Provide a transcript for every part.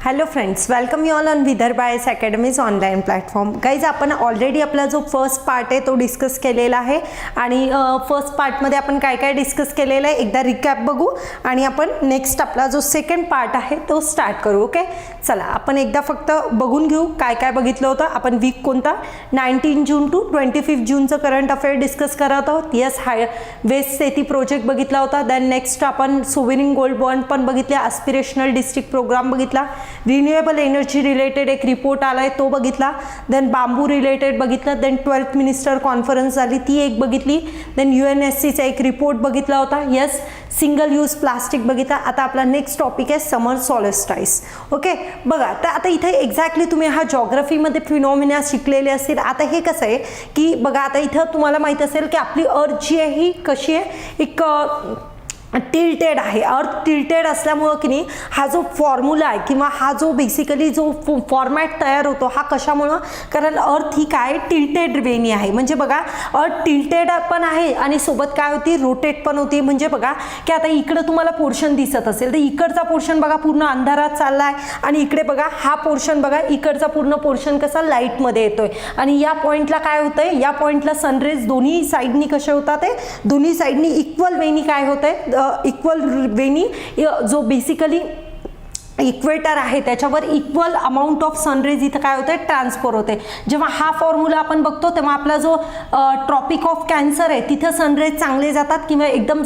Hello friends, welcome you all on Vidarbha IS academies online platform. Guys, आपण already आपला जो first part आहे तो डिस्कस केलेला आहे आणि फर्स्ट पार्टमध्ये आपण काय काय डिस्कस केलेलं आहे एकदा रिकॅप बघू आणि आपण नेक्स्ट आपला जो सेकंड पार्ट आहे तो स्टार्ट करू. ओके, चला आपण एकदा फक्त बघून घेऊ काय काय बघितलं होतं आपण. वीक कोणता? 19 जून टू 25 जूनचं करंट अफेअर डिस्कस करत आहोत. येस, वेस्ट सेती प्रोजेक्ट बघितला होता. देन नेक्स्ट आपण सोवेरिंग गोल्ड बॉन्ड पण बघितले, ॲस्पिरेशनल डिस्ट्रिक्ट प्रोग्राम बघितला, रिन्युएबल एनर्जी रिलेटेड एक रिपोर्ट आलाय तो बघितला, देन बांबू रिलेटेड बघितलं, देन 12th मिनिस्टर कॉन्फरन्स झाली ती एक बघितली, देन UNSCचा एक रिपोर्ट बघितला होता. येस, सिंगल यूज प्लास्टिक बघितला. आता आपला नेक्स्ट टॉपिक आहे समर सॉलिस्टाईस. ओके, बघा तर आता इथे एक्झॅक्टली तुम्ही हा जॉग्रफीमध्ये फिनॉमिना शिकलेले असतील. आता हे कसं आहे की बघा, आता इथं तुम्हाला माहित असेल की आपली अर्थ जी आहे ही कशी आहे, एक टिल्टेड आहे. अर्थ टिल्टेड असल्यामुळं की नाही हा जो फॉर्म्युला आहे किंवा हा जो बेसिकली जो फॉर्मॅट तयार होतो हा कशामुळं, कारण अर्थ ही काय टिल्टेड वेनी आहे. म्हणजे बघा, अर्थ टिल्टेड पण आहे आणि सोबत काय होती, रोटेट पण होती. म्हणजे बघा की आता इकडं तुम्हाला पोर्शन दिसत असेल तर इकडचा पोर्शन बघा पूर्ण अंधारात चाललाय आणि इकडे बघा हा पोर्शन बघा इकडचा पूर्ण पोर्शन कसा लाईटमध्ये येतोय आणि या पॉईंटला काय होतंय, या पॉईंटला सनरेज दोन्ही साईडनी कसे होतात, ते दोन्ही साईडनी इक्वल वेनी काय होत आहे, इक्वल वेनी जो बेसिकली इक्वेटर आहे त्याच्यावर इक्वल अमाऊंट ऑफ सनरेज इथं काय होते, ट्रान्सफर होते. जेव्हा हा फॉर्म्युला आपण बघतो तेव्हा आपला जो ट्रॉपिक ऑफ कॅन्सर आहे तिथं सनरेज चांगले जातात किंवा एकदम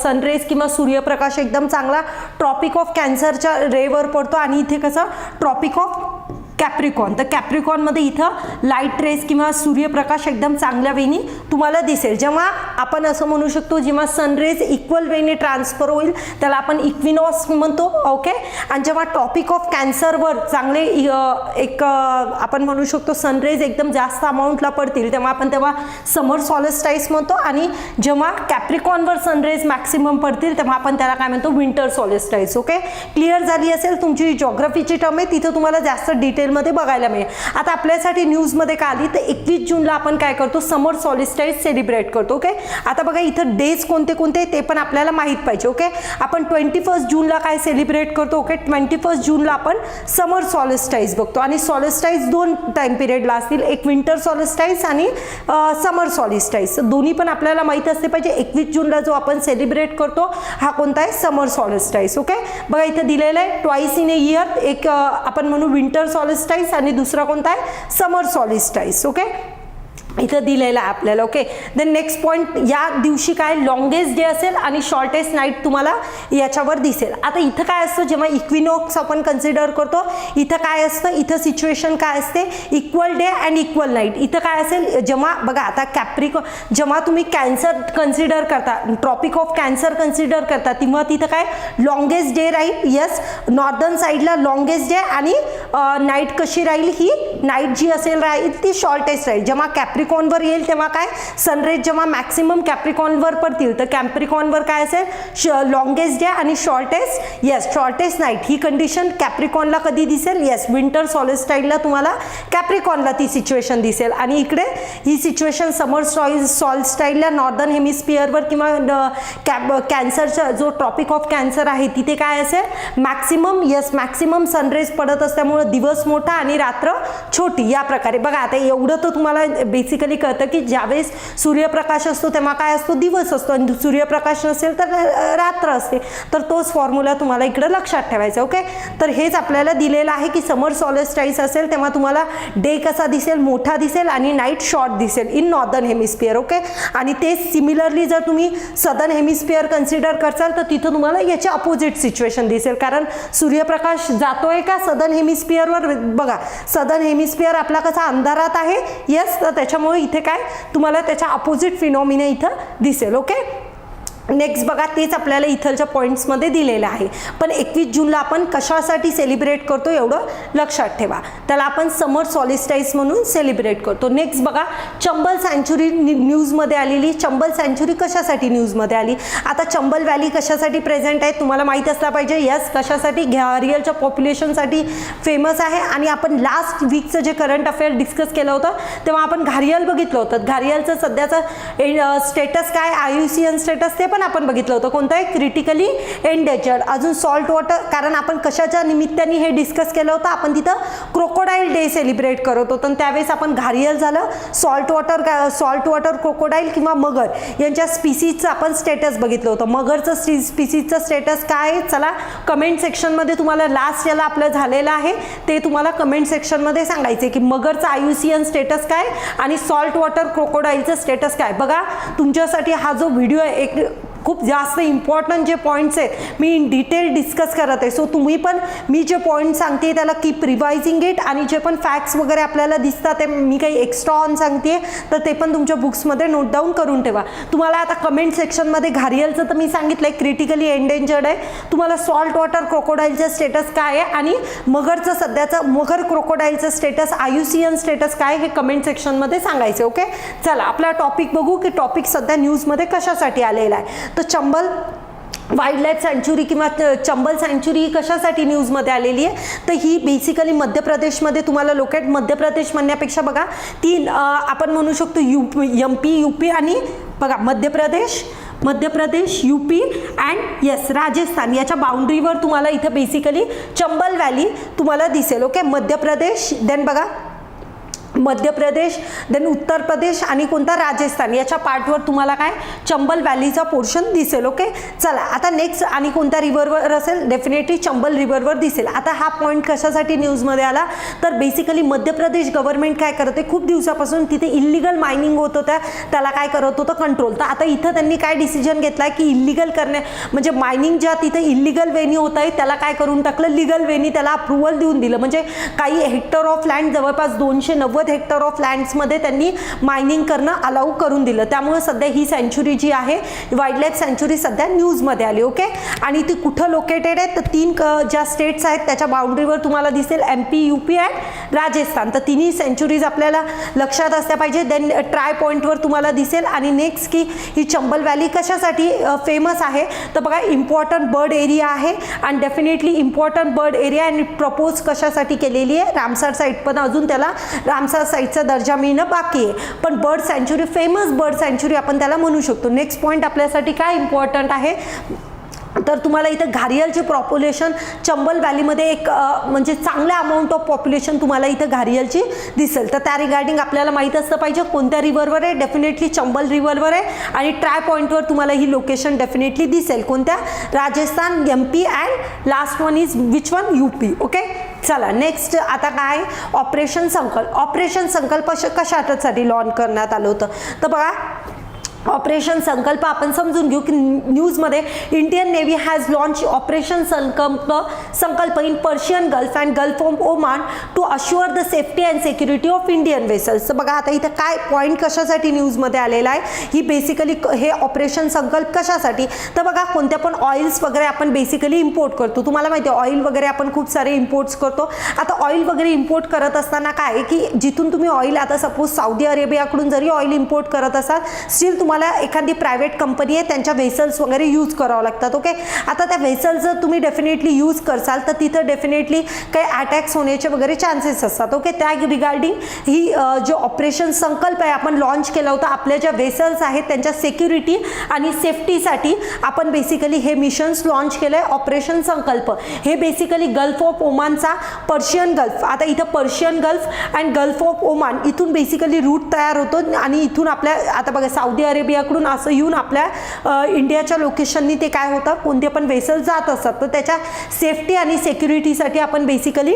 सनरेज किंवा सूर्यप्रकाश एकदम चांगला ट्रॉपिक ऑफ कॅन्सरच्या रेवर पडतो आणि इथे कसं ट्रॉपिक ऑफ कॅप्रिकॉन. तर कॅप्रिकॉनमध्ये इथं लाईट रेस किंवा सूर्यप्रकाश एकदम चांगल्या वेनी तुम्हाला दिसेल. जेव्हा आपण असं म्हणू शकतो जेव्हा सनरेज इक्वल वेने ट्रान्सफर होईल त्याला आपण इक्विनॉक्स म्हणतो. ओके, आणि जेव्हा टॉपिक ऑफ कॅन्सरवर चांगले एक आपण म्हणू शकतो सनरेज एकदम जास्त अमाऊंटला पडतील तेव्हा आपण तेव्हा समर सॉलिस्टाईस म्हणतो आणि जेव्हा कॅप्रिकॉनवर सनरेज मॅक्सिमम पडतील तेव्हा आपण त्याला काय म्हणतो, विंटर सॉलिस्टाईस. ओके, क्लिअर झाली असेल तुमची जॉग्रफीची टर्म आहे तिथं तुम्हाला जास्त डिटेल मध्ये बघायला मिळेल. आता आपल्यासाठी न्यूज मध्ये काय आली तर 21 जूनला आपण काय करतो, समर सॉलिस्टाईस सेलिब्रेट करतो. ओके, आता बघा इथं डेज कोणते कोणते ते पण आपल्याला माहित पाहिजे. ओके, आपण 21 जूनला काय सेलिब्रेट करतो. ओके, 21 जूनला आपण समर सॉलिस्टाईस बघतो आणि सॉलिस्टाईस दोन टाइम पिरियडला असतील, एक विंटर सॉलिस्टाईस आणि समर सॉलिस्टाईस. दोन्ही पण आपल्याला माहित असते पाहिजे. 21 जूनला जो आपण सेलिब्रेट करतो हा कोणता आहे, समर सॉलिस्टाईस. ओके, बघा इथं दिलेलं आहे ट्वाइस इन ए इयर, एक आपण म्हणू विंटर सॉलिस्टाईस आणि दुसरा कोणता आहे, समर सॉलिस्टाईस. ओके, इथं दिलेलं आहे आपल्याला. ओके, देन नेक्स्ट पॉईंट, या दिवशी काय लॉंगेस्ट डे असेल आणि शॉर्टेस्ट नाईट तुम्हाला याच्यावर दिसेल. आता इथं काय असतं, जेव्हा इक्विनॉक्स आपण कन्सिडर करतो इथं काय असतं, इथं सिच्युएशन काय असते, equal day and equal night. इथं काय असेल, जेव्हा बघा आता जेव्हा तुम्ही कॅन्सर कन्सिडर करता, ट्रॉपिक ऑफ कॅन्सर कन्सिडर करता तेव्हा तिथं काय लॉंगेस्ट डे राहील. येस, नॉर्दर्न साईडला लॉंगेस्ट डे आणि नाईट कशी राहील, ही नाईट जी असेल राहील ती शॉर्टेस्ट राहील. जेव्हा कॅप्रिकॉनवर येईल तेव्हा काय सनरेज जेव्हा मॅक्सिमम कॅप्रिकॉनवर पडतील तर कॅप्रिकॉनवर काय असेल, लॉंगेस्ट डे आणि शॉर्टेस्ट, येस शॉर्टेस्ट नाईट. ही कंडिशन कॅप्रिकॉनला कधी दिसेल, येस विंटर सॉलिस्टाईसला तुम्हाला कॅप्रिकॉनला ती सिच्युएशन दिसेल. आणि इकडे ही सिच्युएशन समर सॉलिस्टाईसला नॉर्दर्न हेमिस्फिअरवर किंवा कॅन्सरचा जो ट्रॉपिक ऑफ कॅन्सर आहे तिथे काय असेल, मॅक्सिमम, येस मॅक्सिमम सनरेज पडत असल्यामुळे दिवस मोठा आणि रात्र छोटी या प्रकारे. बघा आता एवढं तर तुम्हाला बेसिकली कळतं की ज्यावेळेस सूर्यप्रकाश असतो तेव्हा काय असतो, दिवस असतो आणि सूर्यप्रकाश नसेल तर रात्र असते. तर तोच फॉर्म्युला तुम्हाला इकडे लक्षात ठेवायचा. ओके, तर हेच आपल्याला दिलेलं आहे की समर सॉलिस्टाईस असेल तेव्हा तुम्हाला डे कसा दिसेल, मोठा दिसेल आणि नाईट शॉर्ट दिसेल इन नॉर्दर्न हेमिस्फिअर. ओके, आणि ते सिमिलरली जर तुम्ही सदर्न हेमिस्फिअर कन्सिडर करसाल तर तिथं तुम्हाला याचे अपोजिट सिच्युएशन दिसेल. कारण सूर्यप्रकाश जातोय का सदर्न हेमिस्फिअरवर, बघा सदर्न हेमिस्फिअर आपला कसा अंधारात आहे. येस, तर त्याच्यामुळे इथे काय तुम्हाला त्याच्या अपोजिट फिनॉमिना इथं दिसेल. ओके, नेक्स्ट बघा तेच आपल्याला इथलच्या पॉईंट्समध्ये दिलेलं आहे. पण 21 जूनला आपण कशासाठी सेलिब्रेट करतो एवढं लक्षात ठेवा. त्याला आपण समर सॉलिस्टाईस म्हणून सेलिब्रेट करतो. नेक्स्ट बघा, चंबल सँच्युरी न्यूजमध्ये आलेली. चंबल सँच्युरी कशासाठी न्यूजमध्ये आली, आता चंबल व्हॅली कशासाठी प्रेझेंट आहे तुम्हाला माहीत असला पाहिजे. यस, कशासाठी, घारियलच्या पॉप्युलेशनसाठी फेमस आहे. आणि आपण लास्ट वीकचं जे करंट अफेअर डिस्कस केलं होतं तेव्हा आपण घारियल बघितलं होतं. घारियलचं सध्याचं स्टेटस काय, IUCN स्टेटस ते पण पण आपण बघितलं होतं, कोणतं आहे, क्रिटिकली एंडेंजर्ड. अजून सॉल्ट वॉटर, कारण आपण कशाच्या निमित्ताने हे डिस्कस केलं होतं, आपण तिथं क्रोकोडाईल डे सेलिब्रेट करत होतो, त्यावेळेस आपण घारियल झालं, सॉल्ट वॉटर क्रोकोडाईल किंवा मगर यांच्या स्पीसीजचं आपण स्टेटस बघितलं होतं. मगरचं स्पीसीजचं स्टेटस काय आहे, चला कमेंट सेक्शनमध्ये तुम्हाला लास्ट याला आपलं झालेलं आहे ते तुम्हाला कमेंट सेक्शनमध्ये सांगायचे की मगरचं IUCN स्टेटस काय आणि सॉल्ट वॉटर क्रोकोडाईलचं स्टेटस काय. बघा तुमच्यासाठी हा जो व्हिडिओ आहे एक खूप जास्त इम्पॉर्टंट जे पॉईंट्स आहेत मी इन डिटेल डिस्कस करत आहे. सो तुम्ही पण मी जे पॉईंट सांगते त्याला कीप रिवायझिंग इट, आणि जे पण फॅक्ट्स वगैरे आपल्याला दिसतात ते मी काही एक्स्ट्रा ऑन सांगते तर ते पण तुमच्या बुक्समध्ये नोट डाऊन करून ठेवा. तुम्हाला आता कमेंट सेक्शनमध्ये घारियलचं तर मी सांगितलं आहे क्रिटिकली एंडेंजर्ड आहे, तुम्हाला सॉल्ट वॉटर क्रोकोडाईलचं स्टेटस काय आहे आणि मगरचं सध्याचं मगर क्रोकोडाईलचं स्टेटस IUCN स्टेटस काय हे कमेंट सेक्शनमध्ये सांगायचं. ओके, चला आपला टॉपिक बघू की टॉपिक सध्या न्यूजमध्ये कशासाठी आलेला आहे. तर चंबल वाईल्ड लाईफ सँच्युरी किंवा चंबल सँच्युरी कशासाठी न्यूजमध्ये आलेली आहे, तर ही बेसिकली मध्य प्रदेशमध्ये तुम्हाला लोकेट, मध्य प्रदेश म्हणण्यापेक्षा बघा तीन आपण म्हणू शकतो MP UP आणि बघा Madhya Pradesh UP and yes Rajasthan याच्या बाउंड्रीवर तुम्हाला इथं बेसिकली चंबल व्हॅली तुम्हाला दिसेल. ओके, मध्य प्रदेश, देन बघा मध्य प्रदेश, देन उत्तर प्रदेश आणि कोणता राजस्थान याच्या पार्टवर तुम्हाला काय चंबल व्हॅलीचा पोर्शन दिसेल. ओके, चला आता नेक्स्ट आणि कोणत्या रिव्हरवर असेल, डेफिनेटली चंबल रिव्हरवर दिसेल. आता हा पॉईंट कशासाठी न्यूजमध्ये आला तर बेसिकली मध्य प्रदेश गव्हर्नमेंट काय करते, खूप दिवसापासून तिथे इल्लिगल मायनिंग होत होतं, त्याला काय करत होतं, कंट्रोल. तर आता इथं त्यांनी काय डिसिजन घेतला की इल्लिगल म्हणजे मायनिंग ज्या तिथे इल्लिगल वेनी होत आहे त्याला काय करून टाकलं, लिगल वेनी त्याला अप्रुव्हल देऊन दिलं. म्हणजे काही हेक्टर ऑफ लँड, जवळपास 290 हेक्टर ऑफ लँड्समध्ये त्यांनी मायनिंग करणं अलाउ करून दिलं. त्यामुळे सध्या ही सँच्युरी जी आहे वाईल्ड लाईफ सँच्युरी सध्या न्यूजमध्ये आली. ओके, आणि ती कुठं लोकेटेड आहे तर तीन ज्या स्टेट्स आहेत त्याच्या बाउंड्रीवर तुम्हाला दिसेल MP UP अँड राजस्थान. तर तिन्ही सँच्युरीज आपल्याला लक्षात असल्या पाहिजे. देन ट्राय पॉईंटवर तुम्हाला दिसेल. आणि नेक्स्ट की ही चंबल व्हॅली कशासाठी फेमस आहे तर बघा इम्पॉर्टंट बर्ड एरिया आहे आणि डेफिनेटली इम्पॉर्टंट बर्ड एरिया आणि प्रपोज कशासाठी केलेली आहे, रामसर साईट, पण अजून त्याला रामसर साईटचा दर्जा मिळणं बाकी आहे, पण बर्ड सँच्युरी, फेमस बर्ड सँच्युरी आपण त्याला म्हणू शकतो. नेक्स्ट पॉईंट आपल्यासाठी काय इम्पॉर्टंट आहे तर तुम्हाला इथं घारियलचे पॉप्युलेशन चंबल व्हॅलीमध्ये एक म्हणजे चांगल्या अमाऊंट ऑफ पॉप्युलेशन तुम्हाला इथं घारियलची दिसेल. तर त्या रिगार्डिंग आपल्याला माहीत असलं पाहिजे कोणत्या रिव्हरवर आहे, डेफिनेटली चंबल रिव्हरवर आहे. आणि ट्राय पॉईंटवर तुम्हाला ही लोकेशन डेफिनेटली दिसेल, कोणत्या, Rajasthan, MP and last one is which one, UP. Okay, चला नेक्स्ट आता काय, ऑपरेशन संकल्प कशासाठी लॉन्च करण्यात आलं होतं तर बघा ऑपरेशन संकल्प आपण समजून घेऊ की न्यूजमध्ये Indian Navy has launch operation Sankalp in Persian Gulf and Gulf of Oman to assure the safety and security of Indian vessels. तर बघा आता इथं काय पॉईंट कशासाठी न्यूजमध्ये आलेला आहे, ही बेसिकली हे ऑपरेशन संकल्प कशासाठी तर बघा कोणत्या पण ऑइल्स वगैरे आपण बेसिकली इम्पोर्ट करतो, तुम्हाला माहिती आहे ऑइल वगैरे आपण खूप सारे इम्पोर्ट्स करतो. आता ऑइल वगैरे इम्पोर्ट करत असताना काय की जिथून तुम्ही ऑइल, आता सपोज सौदी अरेबियाकडून जरी ऑइल इम्पोर्ट करत असाल स्टील तुम्हाला एखादी प्रायव्हेट कंपनी आहे त्यांच्या व्हेसल्स वगैरे यूज करावं लागतात. ओके, आता त्या व्हेसल्स जर तुम्ही डेफिनेटली यूज करसाल तर तिथं डेफिनेटली काही अटॅक्स होण्याचे वगैरे चान्सेस असतात. ओके, त्या रिगार्डिंग ही जो ऑपरेशन संकल्प आहे आपण लॉन्च केला होता, आपल्या ज्या व्हेसल्स आहेत त्यांच्या सिक्युरिटी आणि सेफ्टीसाठी आपण बेसिकली हे मिशन्स लॉन्च केलं आहे. ऑपरेशन संकल्प हे बेसिकली गल्फ ऑफ ओमानचा पर्शियन गल्फ, आता इथं Persian Gulf and Gulf of Oman इथून बेसिकली रूट तयार होतो आणि इथून आपल्या आता बघा सौदी अरेबियाकडून असं येऊन आपल्या इंडियाच्या लोकेशननी ते काय होतं, कोणते पण वेसल जात असतात, तर त्याच्या सेफ्टी आणि सिक्युरिटीसाठी आपण बेसिकली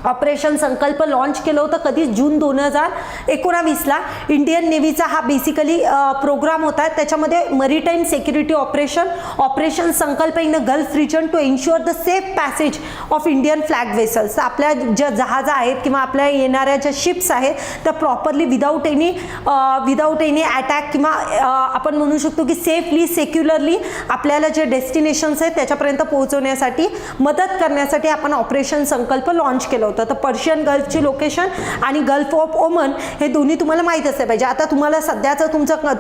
ऑपरेशन संकल्प लॉन्च केलं होतं. कधी जून 2019ला इंडियन नेव्हीचा हा बेसिकली प्रोग्राम होता. त्याच्यामध्ये maritime security operation Sankalp in the gulf region to ensure the safe passage of Indian flag vessels. आपल्या ज्या जहाज आहेत किंवा आपल्या येणाऱ्या ज्या शिप्स आहेत त्या प्रॉपरली विदाऊट एनी अटॅक किंवा आपण म्हणू शकतो की सेफली सेक्युलरली आपल्याला जे डेस्टिनेशन्स आहेत त्याच्यापर्यंत पोहोचवण्यासाठी मदत करण्यासाठी आपण ऑपरेशन संकल्प लॉन्च केलं होतं. तर पर्शियन गल्फची लोकेशन आणि गल्फ ऑफ ओमन हे दोन्ही तुम्हाला माहीत असले पाहिजे. आता तुम्हाला सध्याचं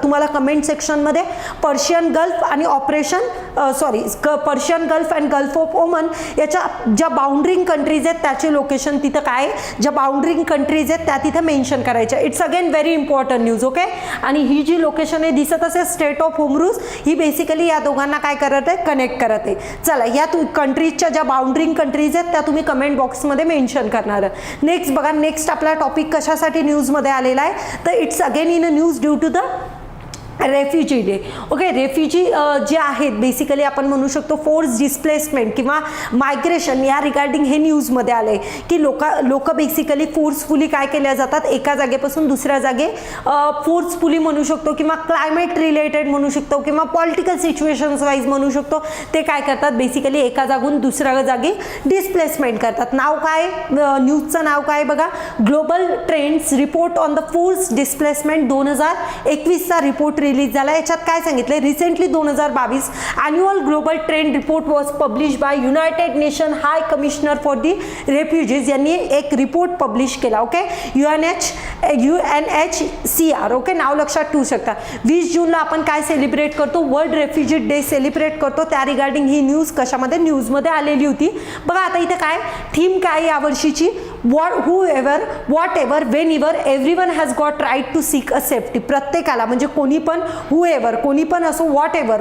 तुम्हाला कमेंट सेक्शनमध्ये पर्शियन गल्फ आणि operation Persian Gulf and Gulf of ओमन याच्या ज्या बाउंड्रिंग कंट्रीज आहेत त्याचे लोकेशन तिथं काय आहे, ज्या बाउंड्रिंग कंट्रीज आहेत त्या तिथं मेन्शन करायच्या. It's again very important news. Okay, आणि ही जी लोकेशन आहे दिसत असेल स्टेट ऑफ होमरूज, ही बेसिकली या दोघांना काय करत आहे, कनेक्ट करत आहे. चला, या कंट्रीजच्या ज्या बाउंड्रिंग कंट्रीज आहेत त्या तुम्ही कमेंट बॉक्समध्ये मेन्शन करणार. नेक्स्ट बघा, नेक्स्ट आपला टॉपिक कशासाठी न्यूजमध्ये आलेला आहे, तर it's again in a news due to the refugee day. Okay, refugee जे आहेत बेसिकली आपण म्हणू शकतो फोर्स डिस्प्लेसमेंट किंवा मायग्रेशन, या रिगार्डिंग हे न्यूजमध्ये आलं आहे की लोक बेसिकली फोर्सफुली काय केल्या जातात, एका जागेपासून दुसऱ्या जागे फोर्सफुली म्हणू शकतो किंवा क्लायमेट रिलेटेड म्हणू शकतो किंवा पॉलिटिकल सिच्युएशन्स वाईज म्हणू शकतो, ते काय करतात बेसिकली एका जागून दुसऱ्या जागी डिस्प्लेसमेंट करतात. नाव काय, न्यूजचं नाव काय बघा, global trends report on the force displacement 2021चा रिपोर्ट रिलीज झाला. याच्यात काय सांगितले, recently 2022 annual global trend report was publish by United Nation high commissioner for the refugees यांनी एक रिपोर्ट पब्लिश केला. Okay, UNHCR. ओके, नाव लक्षात ठेवू शकता. 20 जूनला आपण काय सेलिब्रेट करतो, वर्ल्ड रेफ्युजी डे सेलिब्रेट करतो. त्या रिगार्डिंग ही न्यूज कशामध्ये, न्यूजमध्ये आलेली होती. बघा आता इथे काय थीम काय यावर्षीची, whoever, whatever, whenever, everyone has got right to seek a safety. प्रत्येकाला म्हणजे कोणी पण, whoever, कोणी पण असो, whatever,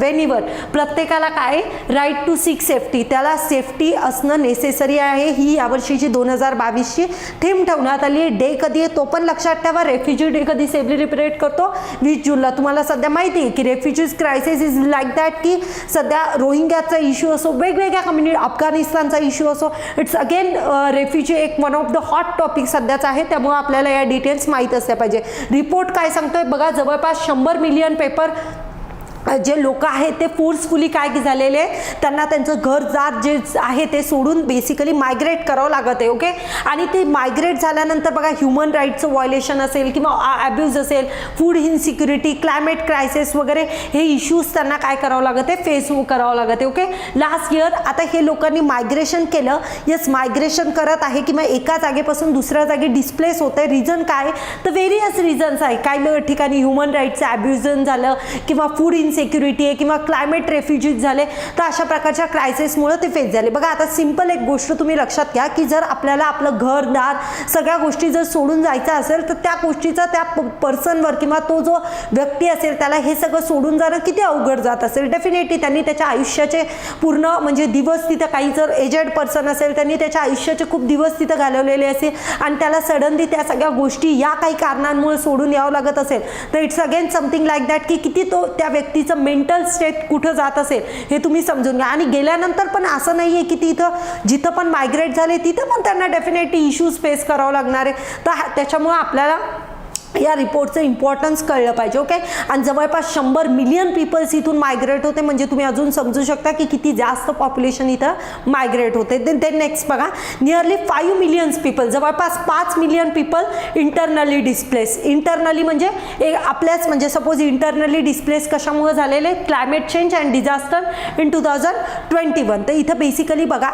whenever, प्रत्येकाला काय राईट टू सीक सेफ्टी, त्याला सेफ्टी असणं नेसेसरी आहे. ही यावर्षीची 2022ची थीम ठेवण्यात आली आहे. डे कधी आहे तो पण लक्षात ठेवा. रेफ्युजी डे कधी सेलिब्रेट करतो, 20 जूनला. तुम्हाला सध्या माहिती आहे की refugees crisis is like that, की सध्या रोहिंग्याचा इश्यू असो, वेगवेगळ्या कम्युनिटी, अफगाणिस्तानचा इश्यू असो, इट्स अगेन रेफ्युजी एक one of the hot topic सध्याच आहे. त्यामुळे आपल्याला या डिटेल्स माहीत असल्या पाहिजे. रिपोर्ट काय सांगतोय बघा, जवळपास 100 मिलियन पेपर जे लोक आहेत ते फोर्सफुली काय झालेले, त्यांना त्यांचं घरदार जे आहे ते सोडून बेसिकली मायग्रेट करावं लागत आहे. ओके, आणि ते मायग्रेट झाल्यानंतर बघा ह्युमन राईटचं व्हायलेशन असेल किंवा ॲब्यूज असेल, फूड इनसिक्युरिटी, क्लायमेट क्रायसिस वगैरे हे इश्यूज त्यांना काय करावं लागत आहे, फेस करावं लागत आहे. ओके, लास्ट इयर आता हे लोकांनी मायग्रेशन केलं, यस मायग्रेशन करत आहे किंवा एका जागेपासून दुसऱ्या जागी डिस्प्लेस होत आहे. रिझन काय, तर व्हेरियस रिझन्स आहे. काही ठिकाणी ह्युमन राईटचं ॲब्युजन झालं किंवा फूड सिक्युरिटी आहे किंवा क्लायमेट रेफ्युजीज झाले, तर अशा प्रकारच्या क्रायसिसमुळे ते फेस झाले. बघा आता सिंपल एक गोष्ट तुम्ही लक्षात घ्या की जर आपल्याला आपलं घरदार सगळ्या गोष्टी जर सोडून जायचं असेल तर त्या गोष्टीचा त्या पर्सनवर किंवा तो जो व्यक्ती असेल त्याला हे सगळं सोडून जाणं किती अवघड जात असेल. डेफिनेटली त्यांनी त्याच्या आयुष्याचे पूर्ण म्हणजे दिवस तिथं, काही जर एजेड पर्सन असेल त्यांनी त्याच्या आयुष्याचे खूप दिवस तिथं घालवलेले असेल आणि त्याला सडनली त्या सगळ्या गोष्टी या काही कारणांमुळे सोडून यावं लागत असेल तर it's again something like that की किती तो त्या व्यक्तीचं मेंटल स्टेट कुठं जात असेल हे तुम्ही समजून घ्या. आणि गेल्यानंतर पण असं नाहीये की तिथं जिथं पण मायग्रेट झाले तिथं पण त्यांना डेफिनेटली इश्यूज फेस करावं लागणार आहे. तर त्याच्यामुळे आपल्याला या रिपोर्टचं इम्पॉर्टन्स कळलं पाहिजे. ओके, आणि जवळपास 100 मिलियन पीपल्स इथून मायग्रेट होते, म्हणजे तुम्ही अजून समजू शकता की किती जास्त पॉप्युलेशन इथं मायग्रेट होते. देन नेक्स्ट बघा, नियरली 5 मिलियन्स पीपल, जवळपास 5 million people internally displace. Internally म्हणजे आपल्याच म्हणजे सपोज इंटरनली डिस्प्लेस कशामुळे झालेले, climate change and disaster in 2021. तर इथं बेसिकली बघा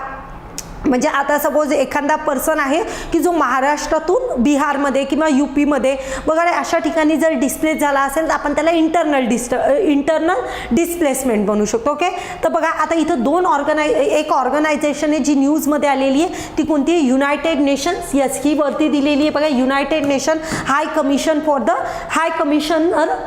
म्हणजे आता सपोज एखादा पर्सन आहे की जो महाराष्ट्रातून बिहारमध्ये किंवा यूपीमध्ये वगैरे अशा ठिकाणी जर डिस्प्लेस झाला असेल तर आपण त्याला इंटरनल डिस्प्लेसमेंट बनवू शकतो. ओके, तर बघा आता इथं एक ऑर्गनायझेशन आहे जी न्यूजमध्ये आलेली आहे, ती कोणती आहे, युनायटेड नेशन्स. यस, ही वरती दिलेली आहे बघा, United Nation high commissioner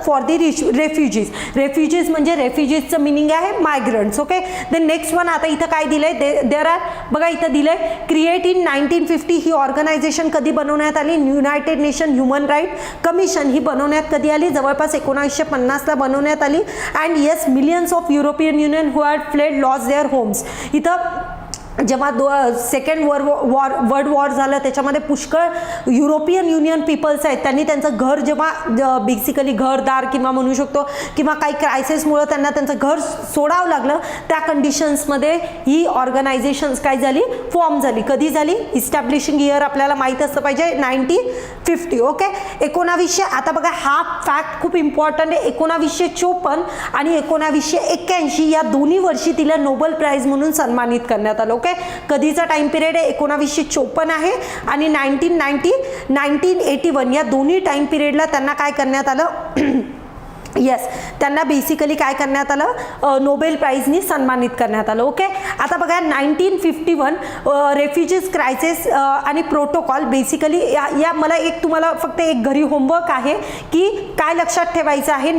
for the refugees. Refugees म्हणजे रेफ्युजीजचं मिनिंग आहे migrants. Okay, then next one आता इथं काय दिलंय, देर आर बघा इथं दिलंय क्रिएट इन 1950. ही ऑर्गनायझेशन कधी बनवण्यात आली, United Nation human right commission ही बनवण्यात कधी आली, जवळपास 1950ला बनवण्यात आली. And yes, millions of European Union who had fled lost their homes. इथं जेव्हा सेकंड वर्ल्ड वॉर झालं त्याच्यामध्ये पुष्कळ युरोपियन युनियन पीपल्स आहेत, त्यांनी त्यांचं घर जेव्हा बेसिकली घरदार किंवा म्हणू शकतो किंवा काही क्रायसिसमुळे त्यांना त्यांचं घर सोडावं लागलं, त्या कंडिशन्समध्ये ही ऑर्गनायझेशन्स काय झाली, फॉर्म झाली. कधी झाली, इस्टॅब्लिशिंग इयर आपल्याला माहीत असलं पाहिजे 1950. ओके, 1900. आता बघा हा फॅक्ट खूप इम्पॉर्टंट आहे. 1954 आणि 1981 या दोन्ही वर्षी तिला नोबेल प्राइज म्हणून सन्मानित करण्यात आलं. ओके, कधीचा टाइम पिरियड आहे, 1954 आहे आणि 1981 या दोन्ही टाइम पिरियडला त्यांना काय करण्यात आलं, येस, त्यांना बेसिकली काय करण्यात आलं, नोबेल प्राईजनी सन्मानित करण्यात आलं. ओके, आता बघा 1951 रेफ्युजीज क्रायसिस आणि प्रोटोकॉल. बेसिकली या मला एक तुम्हाला फक्त एक घरी होमवर्क आहे की काय लक्षात ठेवायचं आहे.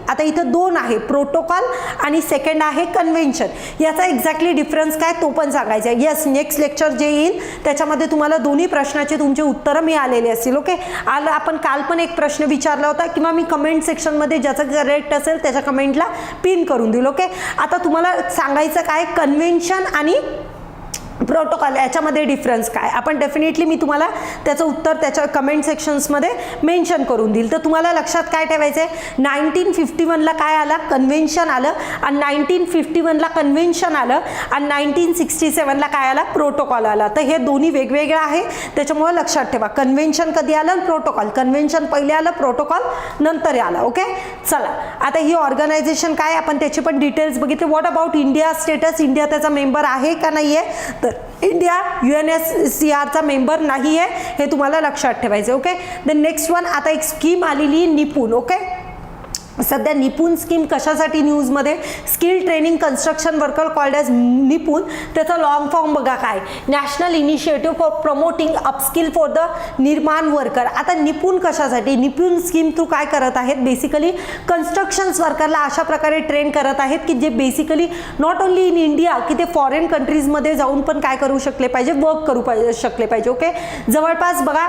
आता इथं 2 आहे, प्रोटोकॉल आणि सेकंड आहे कन्व्हेन्शन. याचा एक्झॅक्टली डिफरन्स काय तो पण सांगायचा आहे. येस, नेक्स्ट लेक्चर जे येईल त्याच्यामध्ये तुम्हाला दोन्ही प्रश्नाचे तुमचे उत्तरं मिळालेले असतील. ओके, आपण काल पण एक प्रश्न विचारला होता किंवा मी कमेंट सेक्शनमध्ये ज्याचं करेक्ट असेल त्याच्या कमेंटला पिन करून दिलं. ओके, आता तुम्हाला सांगायचं काय, कन्व्हेन्शन आणि प्रोटोकॉल याच्यामध्ये डिफरन्स काय, आपण डेफिनेटली मी तुम्हाला त्याचं उत्तर त्याच्या कमेंट सेक्शन्समध्ये मेन्शन करून देईल. तर तुम्हाला लक्षात काय ठेवायचं आहे, 1951ला काय आलं, कन्व्हेन्शन आलं, आणि 1951ला कन्व्हेन्शन आलं, आणि 1967ला काय आला, प्रोटोकॉल आला. तर हे दोन्ही वेगवेगळं आहे, त्याच्यामुळे लक्षात ठेवा. कन्व्हेन्शन कधी आलं, प्रोटोकॉल. कन्व्हेन्शन पहिले आलं, प्रोटोकॉल नंतर आलं. ओके, चला आता ही ऑर्गनायझेशन काय, आपण त्याची पण डिटेल्स बघितले. What about India status, India त्याचा मेंबर आहे का नाही आहे, तर इंडिया UNSCRचा मेंबर नाही आहे, हे तुम्हाला लक्षात ठेवायचं. ओके, द नेक्स्ट वन, आता एक स्कीम आलेली निपुण. ओके, सध्या निपुण स्कीम कशासाठी न्यूजमध्ये, skill training construction worker called as निपुण. त्याचा लॉंग फॉर्म बघा काय, national initiative for promoting upskill for the निर्माण वर्कर. आता निपुण कशासाठी, निपुण स्कीम थ्रू काय करत आहेत, बेसिकली कन्स्ट्रक्शन्स वर्करला अशा प्रकारे ट्रेन करत आहेत की जे basically not only in India की ते फॉरेन कंट्रीजमध्ये जाऊन पण काय करू शकले पाहिजे, वर्क करू शकले पाहिजे. ओके, जवळपास बघा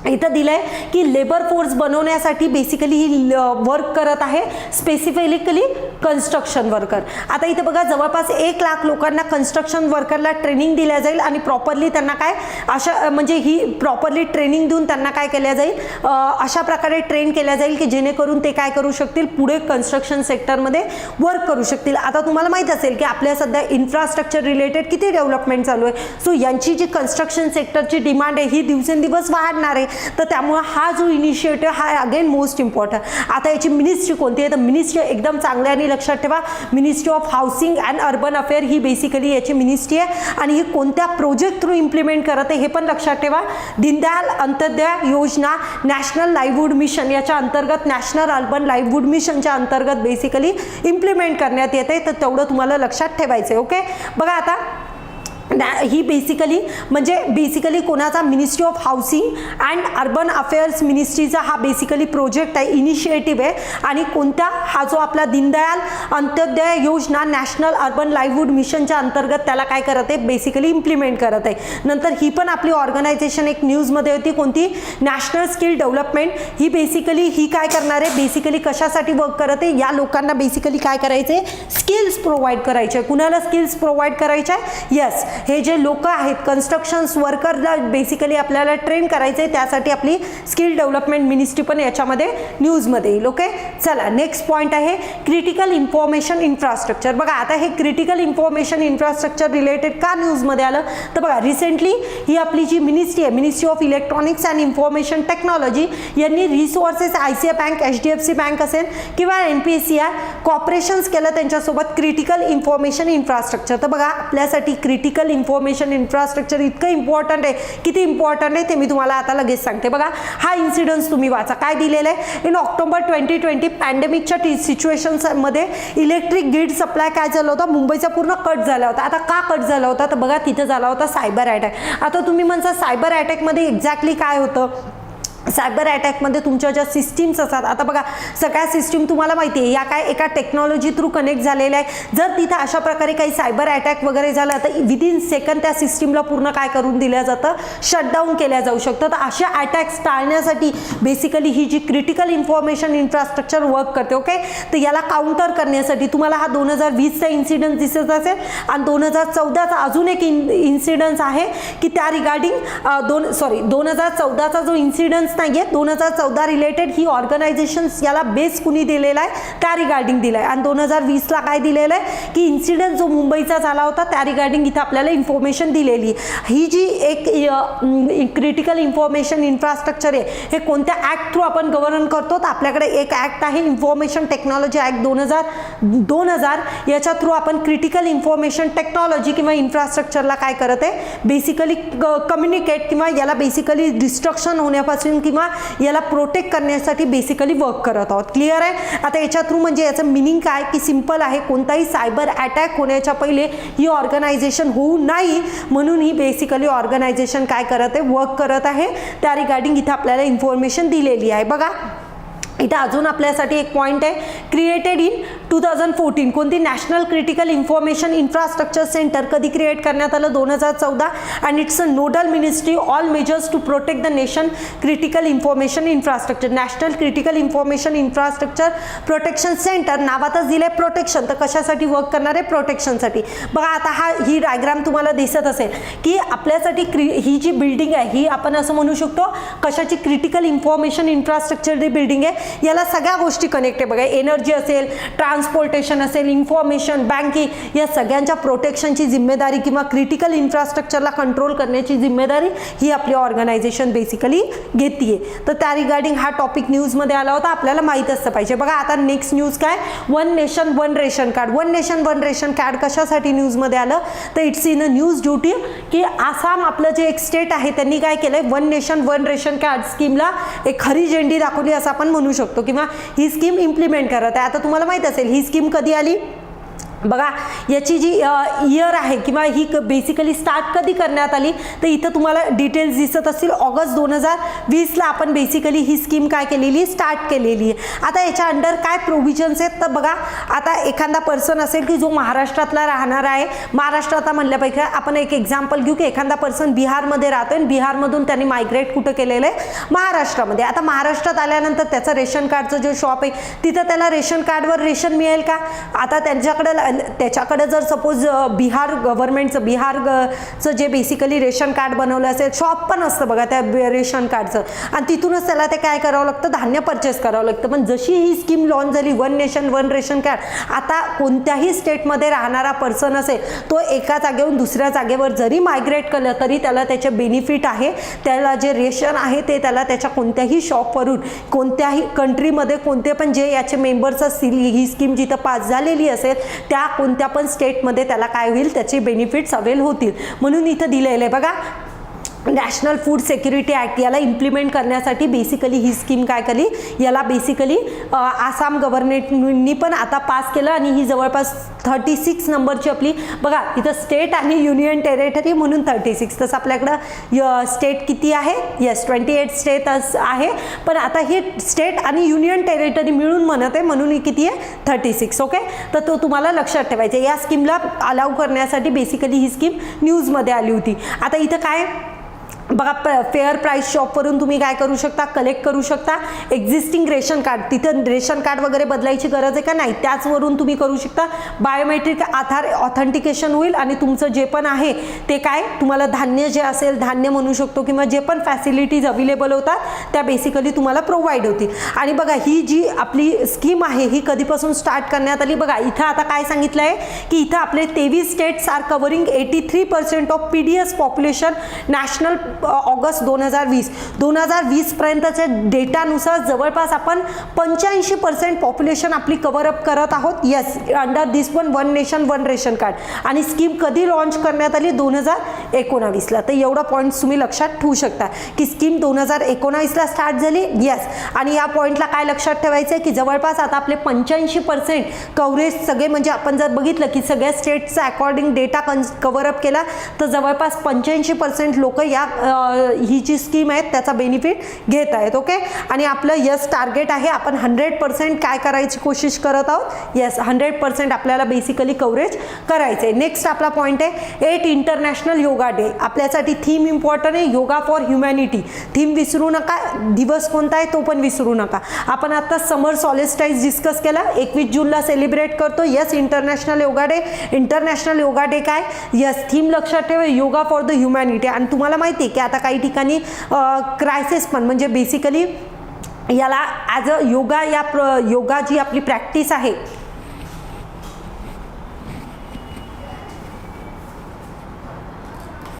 इथं दिलंय की लेबर फोर्स बनवण्यासाठी बेसिकली ही वर्क करत आहे, स्पेसिफिकली कन्स्ट्रक्शन वर्कर. आता इथं बघा जवळपास 1 लाख लोकांना कन्स्ट्रक्शन वर्करला ट्रेनिंग दिल्या जाईल आणि प्रॉपरली त्यांना काय अशा म्हणजे ही प्रॉपरली ट्रेनिंग देऊन त्यांना काय केल्या जाईल, अशा प्रकारे ट्रेन केल्या जाईल की जेणेकरून ते काय करू शकतील, पुढे कन्स्ट्रक्शन सेक्टरमध्ये वर्क करू शकतील. आता तुम्हाला माहीत असेल की आपल्या सध्या इन्फ्रास्ट्रक्चर रिलेटेड किती डेव्हलपमेंट चालू आहे. सो यांची जी कन्स्ट्रक्शन सेक्टरची डिमांड आहे ही दिवसेंदिवस वाढणार आहे. तर त्यामुळे हा जो इनिशिएटिव्ह हा अगेन मोस्ट इम्पॉर्टंट. आता याची मिनिस्ट्री कोणती आहे, तर मिनिस्ट्री एकदम चांगल्याने लक्षात ठेवा, ministry of housing and urban affair he basically याची मिनिस्ट्री आहे आणि ही कोणत्या प्रोजेक्ट थ्रू इम्प्लिमेंट करत आहे हे पण लक्षात ठेवा. दीनदयाल अंत्योदय योजना, नॅशनल लाईव्हवूड मिशन याच्या अंतर्गत, नॅशनल अर्बन लाईव्हवूड मिशनच्या अंतर्गत बेसिकली इम्प्लिमेंट करण्यात येते. तर तेवढं तुम्हाला लक्षात ठेवायचं आहे. ओके, बघा आता ही बेसिकली म्हणजे बेसिकली कोणाचा, ministry of housing and urban affairs मिनिस्ट्रीचा हा बेसिकली प्रोजेक्ट आहे, इनिशिएटिव्ह आहे. आणि कोणत्या, हा जो आपला दीनदयाल अंत्योदय योजना नॅशनल अर्बन लाईव्हवूड मिशनच्या अंतर्गत त्याला काय करत आहे, बेसिकली इम्प्लिमेंट करत आहे. नंतर ही पण आपली ऑर्गनायझेशन एक न्यूजमध्ये होती, कोणती, नॅशनल स्किल डेव्हलपमेंट. ही बेसिकली ही काय करणार आहे, बेसिकली कशासाठी वर्क करत आहे, या लोकांना बेसिकली काय करायचे, स्किल्स प्रोव्हाइड करायचे. कुणाला स्किल्स प्रोव्हाइड करायचे, येस, हे जे लोक आहेत कन्स्ट्रक्शन्स वर्करला बेसिकली आपल्याला ट्रेन करायचे, त्यासाठी आपली स्किल डेव्हलपमेंट मिनिस्ट्री पण याच्यामध्ये न्यूजमध्ये येईल. ओके, चला नेक्स्ट पॉईंट आहे क्रिटिकल इन्फॉर्मेशन इन्फ्रास्ट्रक्चर. बघा आता हे क्रिटिकल इन्फॉर्मेशन इन्फ्रास्ट्रक्चर रिलेटेड का न्यूजमध्ये आलं, तर बघा रिसेंटली ही आपली जी मिनिस्ट्री आहे, ministry of electronics and information technology, यांनी resources ICICI bank, HDFC bank असेल किंवा NPCI कॉपरेशन्स केलं त्यांच्यासोबत क्रिटिकल इन्फॉर्मेशन इन्फ्रास्ट्रक्चर. तर बघा आपल्यासाठी क्रिटिकल इन्फॉर्मेशन इन्फ्रास्ट्रक्चर इतकं इम्पॉर्टंट आहे, किती इम्पॉर्टंट आहे ते मी तुम्हाला आता लगेच सांगते. बघा हा इन्सिडन्स तुम्ही वाचा, काय दिलेलं आहे, इन ऑक्टोबर 2020 पॅन्डेमिकच्या सिच्युएशन्समध्ये इलेक्ट्रिक ग्रीड सप्लाय काय झालं होतं, मुंबईचा पूर्ण कट झाला होता. आता का कट झाला होता, तर बघा तिथं झाला होता सायबर अटॅक. आता तुम्ही म्हणता सायबर अटॅकमध्ये एक्झॅक्टली काय होतं, सायबर अटॅकमध्ये तुमच्या ज्या सिस्टीम्स असतात, आता बघा सगळ्या सिस्टीम तुम्हाला माहिती आहे या काय एका टेक्नॉलॉजी थ्रू कनेक्ट झालेल्या आहे. जर तिथं अशा प्रकारे काही सायबर अटॅक वगैरे झाला तर विदिन सेकंड त्या सिस्टीमला पूर्ण काय करून दिल्या जातं, शटडाऊन केल्या जाऊ शकतं. तर अशा अटॅक्स टाळण्यासाठी बेसिकली ही जी क्रिटिकल इन्फॉर्मेशन इन्फ्रास्ट्रक्चर वर्क करते. ओके, तर याला काउंटर करण्यासाठी तुम्हाला हा 2020चा इन्सिडन्स दिसत असेल आणि 2014चा अजून एक इन्सिडन्स आहे की त्या रिगार्डिंग 2014चा जो इन्सिडन्स नाहीये, 2014 रिलेटेड ही ऑर्गनायझेशन्स याला बेस कुणी दिलेला आहे, त्या रिगार्डिंग दिलाय. आणि 2020ला काय दिलेलं आहे की इन्सिडेंट जो मुंबईचा झाला होता त्या रिगार्डिंग इथं आपल्याला इन्फॉर्मेशन दिलेली. ही जी एक क्रिटिकल इन्फॉर्मेशन इन्फ्रास्ट्रक्चर आहे हे कोणत्या ऍक्ट थ्रू आपण गव्हर्न करतो, तर आपल्याकडे एक ऍक्ट आहे इन्फॉर्मेशन टेक्नॉलॉजी ऍक्ट 2000 याच्या थ्रू आपण क्रिटिकल इन्फॉर्मेशन टेक्नॉलॉजी किंवा इन्फ्रास्ट्रक्चरला काय करत आहे, बेसिकली कम्युनिकेट किंवा याला बेसिकली डिस्ट्रक्शन होण्यापासून पासून किंवा याला प्रोटेक्ट करण्यासाठी बेसिकली वर्क करत आहोत. क्लिअर आहे. आता याच्या थ्रू म्हणजे याचं मिनिंग काय की सिंपल आहे, कोणताही सायबर अटॅक होण्याच्या पहिले ही ऑर्गनायझेशन होऊ नाही म्हणून ही बेसिकली ऑर्गनायझेशन काय करत आहे, वर्क करत आहे. त्या रिगार्डिंग इथे आपल्याला इन्फॉर्मेशन दिलेली आहे. बघा इथं अजून आपल्यासाठी एक पॉईंट आहे, क्रिएटेड इन 2014. कोणती, national critical information infrastructure centre कधी क्रिएट करण्यात आलं, 2014. And it's a nodal ministry all measures to protect the nation critical information infrastructure. National critical information infrastructure protection centre, नावातच दिले प्रोटेक्शन, तर कशासाठी वर्क करणार आहे, प्रोटेक्शनसाठी. बघा आता ही डायग्राम तुम्हाला दिसत असेल की आपल्यासाठी ही जी बिल्डिंग आहे ही आपण असं म्हणू शकतो कशाची, क्रिटिकल इन्फॉर्मेशन इन्फ्रास्ट्रक्चरची बिल्डिंग आहे. याला सगळ्या गोष्टी कनेक्ट आहे. बघा एनर्जी असेल, ट्रान्सपोर्टेशन असेल, इन्फॉर्मेशन, बँकिंग, या सगळ्यांच्या प्रोटेक्शनची जिम्मेदारी किंवा क्रिटिकल इन्फ्रास्ट्रक्चरला कंट्रोल करण्याची जिम्मेदारी ही आपली ऑर्गनायझेशन बेसिकली घेतीये. तर त्या रिगार्डिंग हा टॉपिक न्यूजमध्ये आला होता, आपल्याला माहीत असतं पाहिजे. बघा आता नेक्स्ट न्यूज काय, one nation one ration card. One nation one ration card कशासाठी न्यूजमध्ये आलं, तर it's in a news duty की आसाम आपलं जे एक स्टेट आहे त्यांनी काय केलंय, one nation one ration card स्कीमला एक खरी झेंडी दाखवली असं आपण म्हणू शकतो किंवा ही स्कीम इम्प्लिमेंट करत आहे. आता तुम्हाला माहित असेल ही स्कीम कधी आली, बघा याची जी इयर आहे किंवा ही बेसिकली स्टार्ट कधी करण्यात आली, तर इथं तुम्हाला डिटेल्स दिसत असतील. ऑगस्ट 2020ला आपण बेसिकली ही स्कीम काय केलेली, स्टार्ट केलेली आहे. आता याच्या अंडर काय प्रोव्हिजन्स आहेत, तर बघा आता एखादा पर्सन असेल की जो महाराष्ट्रातला राहणार आहे, महाराष्ट्रात म्हणल्यापैकी आपण एक एक्झाम्पल घेऊ की एखादा पर्सन बिहारमध्ये राहतोय आणि बिहारमधून त्यांनी मायग्रेट कुठं केलेलं आहे, महाराष्ट्रामध्ये. आता महाराष्ट्रात आल्यानंतर त्याचं रेशन कार्डचं जे शॉप आहे तिथं त्याला रेशन कार्डवर रेशन मिळेल का, आता त्याच्याकडे जर सपोज बिहार गव्हर्नमेंटचं बिहारचं जे बेसिकली रेशन कार्ड बनवलं असेल, शॉप पण असतं बघा त्या रेशन कार्डचं, आणि तिथूनच त्याला ते काय करावं लागतं, धान्य परचेस करावं लागतं. पण जशी ही स्कीम लॉन्च झाली one nation one ration card, आता कोणत्याही स्टेटमध्ये राहणारा पर्सन असेल तो एका जागेवरून दुसऱ्या जागेवर जरी मायग्रेट केलं तरी त्याला त्याचे बेनिफिट आहे, त्याला जे रेशन आहे ते त्याला त्याच्या कोणत्याही शॉपवरून कोणत्याही कंट्रीमध्ये कोणते पण जे याचे मेंबर्स असतील, ही स्कीम जिथं पास झालेली असेल त्या कोणत्या पण स्टेटमध्ये त्याला काय होईल, त्याचे बेनिफिट्स अवेल होतील. म्हणून इथं दिलेलं आहे बघा, नॅशनल फूड सिक्युरिटी ॲक्ट याला इम्प्लिमेंट करण्यासाठी बेसिकली ही स्कीम काय केली, याला बेसिकली आसाम गव्हर्नमेंटनी पण आता पास केलं आणि ही जवळपास 36 नंबरची आपली, बघा इथं स्टेट आणि युनियन टेरिटरी म्हणून 36, तसं आपल्याकडं स्टेट किती आहे, येस 28 स्टेट आहे, पण आता ही स्टेट आणि युनियन टेरिटरी मिळून म्हणत आहे म्हणून ही किती आहे 36. ओके, तर तो तुम्हाला लक्षात ठेवायचा. या स्कीमला अलाउ करण्यासाठी बेसिकली ही स्कीम न्यूजमध्ये आली होती. आता इथं काय बघा, फेअर प्राईस शॉपवरून तुम्ही काय करू शकता, कलेक्ट करू शकता एक्झिस्टिंग रेशन कार्ड. तिथं रेशन कार्ड वगैरे बदलायची गरज आहे का नाही, त्याचवरून तुम्ही करू शकता. बायोमेट्रिक आधार ऑथेंटिकेशन होईल आणि तुमचं जे पण आहे ते काय तुम्हाला धान्य जे असेल, धान्य म्हणू शकतो किंवा जे पण फॅसिलिटीज अवेलेबल होतात त्या बेसिकली तुम्हाला प्रोव्हाइड होतील. आणि बघा ही जी आपली स्कीम आहे ही कधीपासून स्टार्ट करण्यात आली, बघा इथं आता काय सांगितलं आहे की इथं आपले 23 states are covering 83% of PDS population. National August 2020 पर्यंतच्या डेटानुसार जवळपास आपण 85% पॉप्युलेशन आपली कव्हर अप करत आहोत. Yes, under this one nation one ration card. आणि स्कीम कधी लॉन्च करण्यात आली, 2019ला. तर एवढा पॉईंट तुम्ही लक्षात ठेवू शकता की स्कीम 2019ला स्टार्ट झाली. येस, आणि या पॉईंटला काय लक्षात ठेवायचं आहे की जवळपास आता आपले 85% कव्हरेज सगळे, म्हणजे आपण जर बघितलं की सगळ्या स्टेटचा अकॉर्डिंग डेटा कव्हर अप केला तर जवळपास 85% लोक या ही जी स्कीम आहे त्याचा बेनिफिट घेत आहेत. ओके, आणि आपलं यस टार्गेट आहे, आपण 100% काय करायची कोशिश करत आहोत. येस, 100% आपल्याला बेसिकली कव्हरेज करायचं आहे. नेक्स्ट आपला पॉईंट आहे 8 इंटरनॅशनल योगा डे. आपल्यासाठी थीम इम्पॉर्टंट आहे, योगा फॉर ह्युमॅनिटी. थीम विसरू नका, दिवस कोणता आहे तो पण विसरू नका. आपण आता समर सॉलिस्टाईज डिस्कस केला, 21 जूनला सेलिब्रेट करतो. Yes, international yoga day. International yoga day काय, येस थीम लक्षात ठेवा, योगा फॉर द ह्युमॅनिटी. आणि तुम्हाला माहिती आहे की आता काही ठिकाणी क्रायसिस पण, म्हणजे बेसिकली याला ॲज अ योगा, योगा जी आपली प्रॅक्टिस आहे